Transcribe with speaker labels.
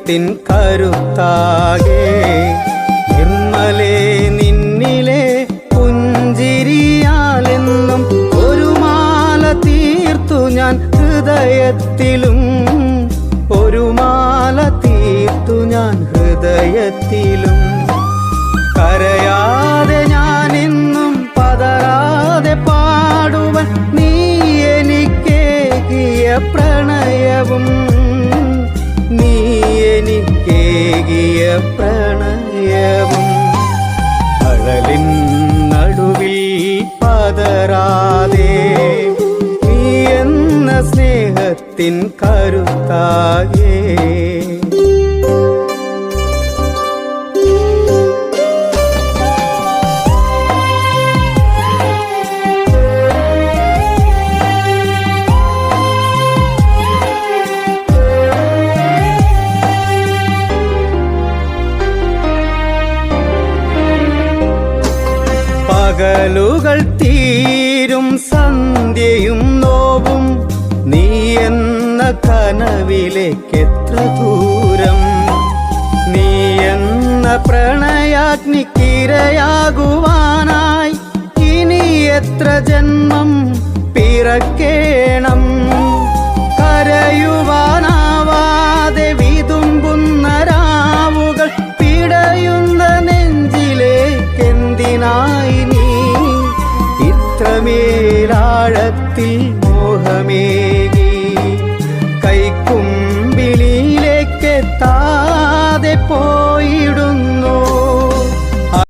Speaker 1: സ്നേഹത്തിൻ കരുത്താകെ നിർമ്മലേ നിന്നിലെ പുഞ്ചിരിയാലെന്നും ഒരു മാല തീർത്തു ഞാൻ ഹൃദയത്തിലും, ഒരു മാല തീർത്തു ഞാൻ ഹൃദയത്തിലും. കരയാതെ ഞാൻ എന്നും പതറാതെ പാടുവൻ നീ എനിക്കേകിയ പ്രണയവും, നീ എനിക്കേകിയ പ്രണയവും. അഴലിൻ നടുവിൽ പതറാതെ നീ എന്ന സ്നേഹത്തിൻ കരുത്താകെ. പകലുകൾ തീരും സന്ധ്യയും നോവും നീ എന്ന കനവിലേക്കെത്ര ദൂരം. നീ എന്ന പ്രണയാഗ്നിക്കിരയാകുവാനായി ഇനി എത്ര ജന്മം പിറക്കേണം. കരയുവാനാവാതെ വിതുമ്പുന്ന രാവുകൾ പിടയുന്ന നെഞ്ചിലേക്കെന്തിനായി നീ ഇത്രമേലാഴത്തിൽ മോഹമേ